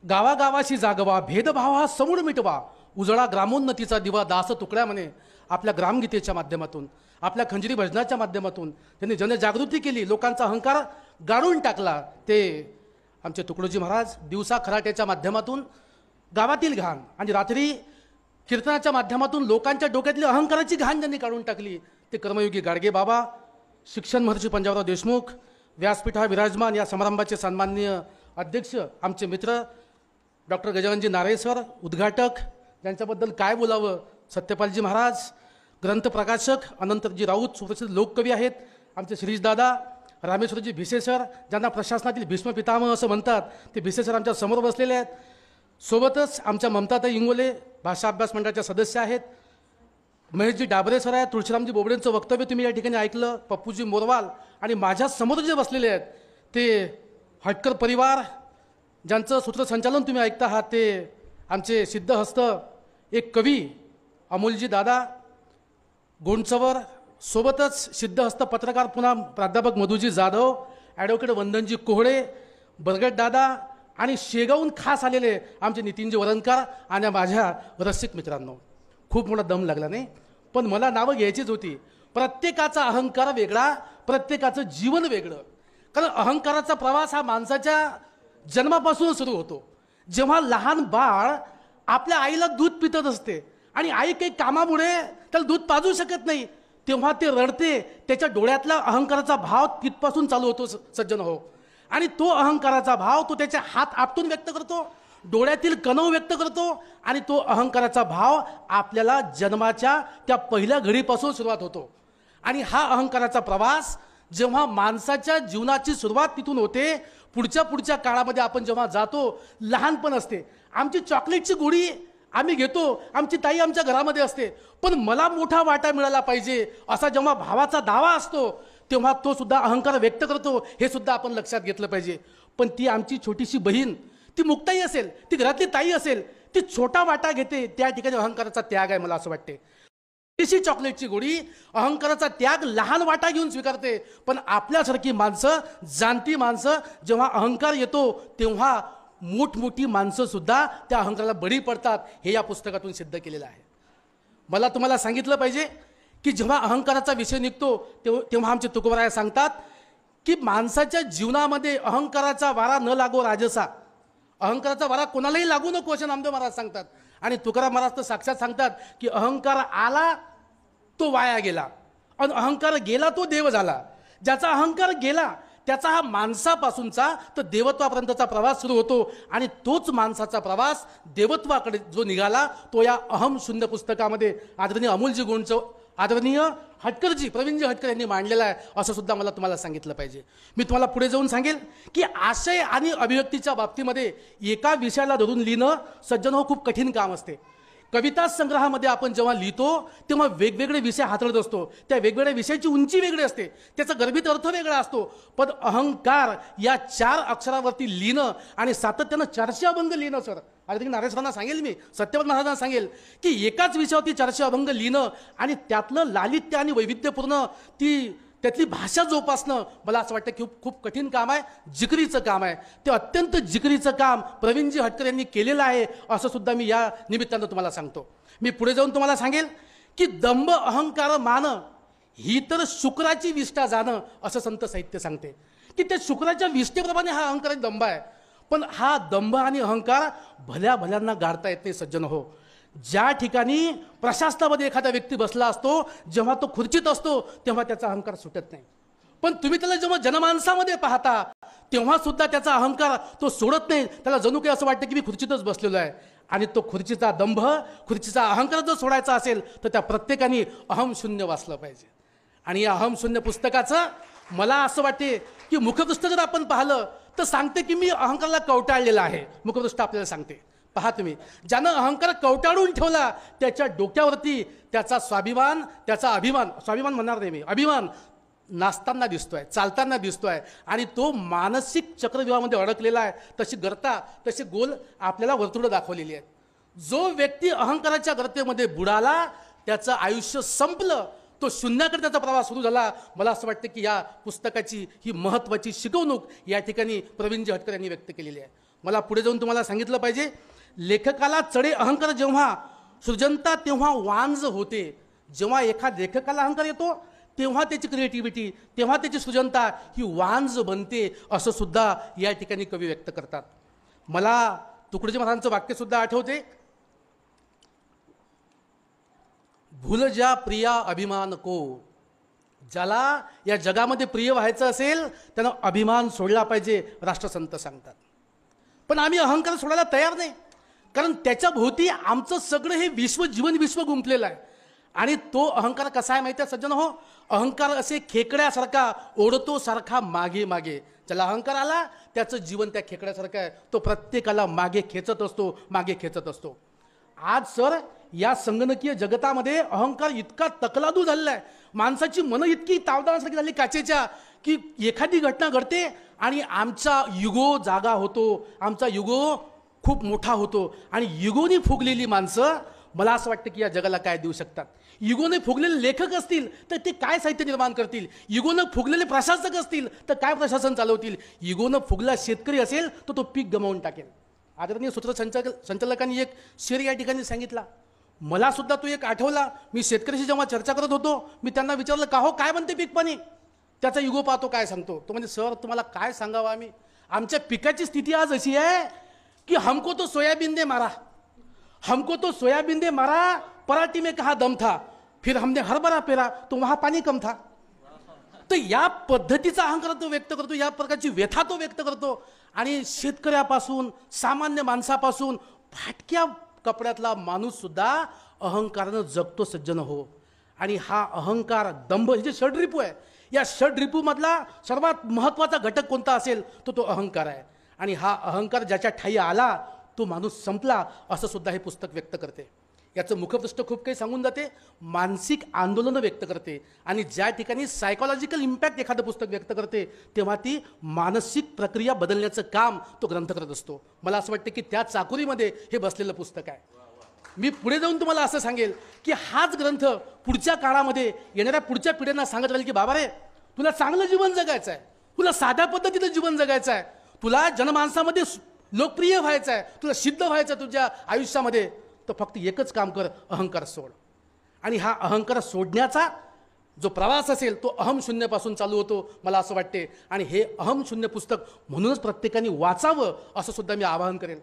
गावागावाशी जागवा, भेदभाव हा समूळ मिटवा, उजळा ग्रामोन्नतीचा दिवा, दास तुकड्या म्हणे. आपल्या ग्रामगीतेच्या माध्यमातून, आपल्या खंजरी भजनाच्या माध्यमातून त्यांनी जनजागृती केली, लोकांचा अहंकार गाडून टाकला. ते आमचे तुकडोजी महाराज दिवसा खराट्याच्या माध्यमातून गावातील घाण आणि रात्री कीर्तनाच्या माध्यमातून लोकांच्या डोक्यातली अहंकाराची घाण ज्यांनी काढून टाकली ते कर्मयोगी गाडगे बाबा, शिक्षण महर्षी पंजाबराव देशमुख, व्यासपीठा विराजमान या समारंभाचे सन्माननीय अध्यक्ष आमचे मित्र डॉक्टर गजाननजी नारे सर, उद्घाटक, ज्यांच्याबद्दल काय बोलावं, सत्यपालजी महाराज, ग्रंथ प्रकाशक अनंतजी राऊत, सुप्रसिद्ध लोककवी आहेत आमचे श्रीजदादा, रामेश्वरजी भिसे सर, ज्यांना प्रशासनातील भीष्म पितामह असं म्हणतात, ते भिसे सर आमच्या समोर बसलेले आहेत. सोबतच आमच्या ममताताई इंगोले भाषा अभ्यास मंडळाच्या सदस्य आहेत, महेशजी डाबरे सर आहेत, तुळशीरामजी बोबडेंचं वक्तव्य तुम्ही या ठिकाणी ऐकलं, पप्पूजी मोरवाल, आणि माझ्या समोर जे बसलेले आहेत ते हटकर परिवार, ज्यांचं सूत्रसंचालन तुम्ही ऐकता आहात, ते आमचे सिद्धहस्त एक कवी अमोलजी दादा गोंडचवर, सोबतच सिद्धहस्त पत्रकार पुन्हा प्राध्यापक मधुजी जाधव, ॲडव्होकेट वंदनजी कोहळे, बरगट दादा, आणि शेगावून खास आलेले आमचे नितीनजी वरणकर आणि माझ्या रसिक मित्रांनो. खूप मोठा दम लागला नाही, पण मला नावं घ्यायचीच होती. प्रत्येकाचा अहंकार वेगळा, प्रत्येकाचं जीवन वेगळं. कारण अहंकाराचा प्रवास हा माणसाच्या जन्मापासून सुरू होतो. जेव्हा लहान बाळ आपल्या आईला दूध पितत असते आणि आई काही कामामुळे त्याला दूध पाजू शकत नाही, तेव्हा ते रडते, त्याच्या डोळ्यातला अहंकाराचा भाव तिथपासून चालू होतो सज्जन हो. आणि तो अहंकाराचा भाव तो त्याच्या हात आपटून व्यक्त करतो, डोळ्यातील कणव व्यक्त करतो, आणि तो अहंकाराचा भाव आपल्याला जन्माच्या त्या पहिल्या घडीपासून सुरुवात होतो. आणि हा अहंकाराचा प्रवास जेव्हा माणसाच्या जीवनाची सुरुवात तिथून होते, पुढच्या काळामध्ये आपण जेव्हा जातो, लहानपण असते, आमची चॉकलेटची गोळी आम्ही घेतो, आमची ताई आमच्या घरामध्ये असते, पण मला मोठा वाटा मिळाला पाहिजे असा जेव्हा भावाचा दावा असतो, तेव्हा तो सुद्धा अहंकार व्यक्त करतो, हे सुद्धा आपण लक्षात घेतलं पाहिजे. पण ती आमची छोटीशी बहीण, ती मुक्ताई असेल, ती घरातली ताई असेल, ती छोटा वाटा घेते, त्या ठिकाणी अहंकाराचा त्याग आहे. मला असं वाटते छोटीशी चॉकलेटची गोळी अहंकाराचा त्याग लहान वाटा घेऊन स्वीकारते. पण आपल्यासारखी माणसं, जाणती माणसं, जेव्हा अहंकार येतो तेव्हा मोठमोठी माणसं सुद्धा त्या अहंकाराला बळी पडतात, हे या पुस्तकातून सिद्ध केलेलं आहे. मला तुम्हाला सांगितलं पाहिजे की जेव्हा अहंकाराचा विषय निघतो तेव्हा आमचे तुकोबराय सांगतात की माणसाच्या जीवनामध्ये अहंकाराचा वारा न लागो राजसा, अहंकाराचा वारा कोणालाही लागू नको असे नामदेव महाराज सांगतात. आणि तुकाराम महाराज तर साक्षात सांगतात की अहंकार आला तो वाया गेला, आणि अहंकार गेला तो देव झाला. ज्याचा अहंकार गेला त्याचा हा माणसापासूनचा तर देवत्वापर्यंतचा प्रवास सुरू होतो, आणि तोच माणसाचा प्रवास देवत्वाकडे जो निघाला तो या अहम शून्य पुस्तकामध्ये आदरणीय अमोलजी गोंडचं, आदरणीय हटकरजी, प्रवीणजी हटकर यांनी मांडलेला आहे, असं सुद्धा मला तुम्हाला सांगितलं पाहिजे. मी तुम्हाला पुढे जाऊन सांगेल की आशय आणि अभिव्यक्तीच्या बाबतीमध्ये एका विषयाला धरून लिहिणं सज्जन हो खूप कठीण काम असते. कविता संग्रहामध्ये आपण जेव्हा लिहितो तेव्हा वेगवेगळे विषय हाताळत असतो, त्या वेगवेगळ्या विषयाची उंची वेगळी असते, त्याचा गर्भित अर्थ वेगळा असतो. पण अहंकार या 4 अक्षरावरती लिहिणं आणि सातत्यानं 400 अभंग लिहिणं, सर आदरणीय नारायणसरांना सांगेल, मी सत्यवान महाराजांना सांगेल की एकाच विषयावरती 400 अभंग लिहिणं आणि त्यातलं लालित्य आणि वैविध्यपूर्ण त्यातली भाषा जोपासणं, मला असं वाटतं की खूप कठीण काम आहे, जिकरीचं काम आहे. ते अत्यंत जिकरीचं काम प्रवीणजी हटकर यांनी केलेलं आहे, असं सुद्धा मी या निमित्तानं तुम्हाला सांगतो. मी पुढे जाऊन तुम्हाला सांगेल की दंभ अहंकार मान ही तर शुक्राची विष्ठा जाणं, असं संत साहित्य सांगते की त्या शुक्राच्या विष्ठेप्रमाणे हा अहंकार दंभ आहे. पण हा दंभ आणि अहंकार भल्यांना गाडता येत नाही सज्जन हो. ज्या ठिकाणी प्रशासनामध्ये एखादा व्यक्ती बसला असतो, जेव्हा तो खुर्चीत असतो तेव्हा त्याचा अहंकार सुटत नाही. पण तुम्ही त्याला जेव्हा जनमानसामध्ये पाहता तेव्हा सुद्धा त्याचा अहंकार तो सोडत नाही. त्याला जणू काही असं वाटतं की मी खुर्चीतच बसलेलो आहे. आणि तो खुर्चीचा दंभ, खुर्चीचा अहंकार जर सोडायचा असेल तर त्या प्रत्येकाने अहम शून्य वाचलं पाहिजे. आणि या अहम शून्य पुस्तकाचं मला असं वाटते की मुखपृष्ठ जर आपण पाहिलं तर सांगते की मी अहंकाराला कवटाळलेला आहे. मुखपृष्ठ आपल्याला सांगते, पहा तुम्ही, ज्यानं अहंकार कवटाळून ठेवला त्याच्या डोक्यावरती त्याचा स्वाभिमान, त्याचा अभिमान, स्वाभिमान म्हणणार नाही मी, अभिमान नाचताना दिसतोय, चालताना दिसतोय, आणि तो मानसिक चक्रव्यूहामध्ये अडकलेला आहे. तशी गर्ता, तशी गोल आपल्याला वर्तुळं दाखवलेली आहेत. जो व्यक्ती अहंकाराच्या गर्तेमध्ये बुडाला त्याचं आयुष्य संपलं, तो शून्याकडे त्याचा प्रवास सुरू झाला. मला असं वाटतं की या पुस्तकाची ही महत्त्वाची शिकवणूक या ठिकाणी प्रवीणजी हटकर यांनी व्यक्त केलेली आहे. मला पुढे जाऊन तुम्हाला सांगितलं पाहिजे, लेखकाला चढे अहंकार जेव्हा सृजनता तेव्हा वांज होते. जेव्हा एखाद लेखकाला अहंकार येतो तेव्हा त्याची क्रिएटिव्हिटी, तेव्हा त्याची सृजनता ही वांज बनते, असं सुद्धा या ठिकाणी कवी व्यक्त करतात. मला तुकडोजी महाराजांचं वाक्य सुद्धा आठवते, भूल जा प्रिया अभिमान को. ज्याला या जगामध्ये प्रिय व्हायचं असेल त्यानं अभिमान सोडला पाहिजे, राष्ट्रसंत सांगतात. पण आम्ही अहंकार सोडायला तयार नाही, कारण त्याच्या भोवती आमचं सगळं हे विश्व, जीवन विश्व गुंफलेलं आहे. आणि तो अहंकार कसा आहे माहिती आहे सज्जन हो, अहंकार असे खेकड्यासारखा ओढतो सारखा मागे मागे. ज्याला अहंकार आला त्याचं जीवन त्या खेकड्यासारखं आहे, तो प्रत्येकाला मागे खेचत असतो, मागे खेचत असतो. आज सर या संगणकीय जगतामध्ये अहंकार इतका तकलादू झालेला आहे, माणसाची मनं इतकी तावदानासारखी झाली काचेच्या, की एखादी घटना घडते आणि आमचा युगो जागा होतो, आमचा युगो खूप मोठा होतो. आणि युगोनी फुगलेली माणसं मला असं वाटतं की या जगाला काय देऊ शकतात. युगोने फुगलेले लेखक असतील तर ते काय साहित्य निर्माण करतील, युगोनं फुगलेले प्रशासक असतील तर काय प्रशासन चालवतील, युगोनं फुगला शेतकरी असेल तर तो पीक गमावून टाकेल. आदरणीय सूत्रसंचालकांनी एक शेर या ठिकाणी सांगितला, मला सुद्धा तो एक आठवला. मी शेतकऱ्याशी जेव्हा चर्चा करत होतो, मी त्यांना विचारलं, का हो काय म्हणते पीक पाणी, त्याचा युगो पाहतो काय सांगतो. तो म्हणजे सर तुम्हाला काय सांगावं आम्ही, आमच्या पिकाची स्थिती आज अशी आहे की हमको तो सोयाबीन दे मारा, हमको तो सोयाबीन दे मारा, पराठी में कहा दम था, फिर हमने हरभरा पेरा तो वहां पाणी कम था. तर या पद्धतीचा अहंकार तो व्यक्त करतो, या प्रकारची व्यथा तो व्यक्त करतो. आणि शेतकऱ्यापासून, सामान्य माणसापासून, फाटक्या कपड्यातला माणूस सुद्धा अहंकारानं जगतो सज्जन हो. आणि हा अहंकार, दंभ, हे जे षड्रिपू आहे, या षड्रिपूमधला सर्वात महत्त्वाचा घटक कोणता असेल तो तो अहंकार आहे. आणि हा अहंकार ज्याच्या ठाई आला तो माणूस संपला, असं सुद्धा हे पुस्तक व्यक्त करते. याचं मुखपृष्ठ खूप काही सांगून जाते, मानसिक आंदोलनं व्यक्त करते. आणि ज्या ठिकाणी सायकोलॉजिकल इम्पॅक्ट एखादं पुस्तक व्यक्त करते तेव्हा ती मानसिक प्रक्रिया बदलण्याचं काम तो ग्रंथ करत असतो. मला असं वाटतं की त्या चाकोरीमध्ये हे बसलेलं पुस्तक आहे. मी पुढे जाऊन तुम्हाला असं सांगेल की हाच ग्रंथ पुढच्या काळामध्ये येणाऱ्या पुढच्या पिढ्यांना सांगत राहील की बाबा रे, तुला चांगलं जीवन जगायचं आहे, तुला साध्या पद्धतीनं जीवन जगायचं आहे, तुला जनमानसामध्ये लोकप्रिय व्हायचं आहे, तुला सिद्ध व्हायचं आहे तुझ्या आयुष्यामध्ये, तर फक्त एकच काम कर, अहंकार सोड. आणि हा अहंकार सोडण्याचा जो प्रवास असेल तो अहम शून्यपासून चालू होतो मला असं वाटते. आणि हे अहम शून्य पुस्तक म्हणूनच प्रत्येकाने वाचावं असं सुद्धा मी आवाहन करेन.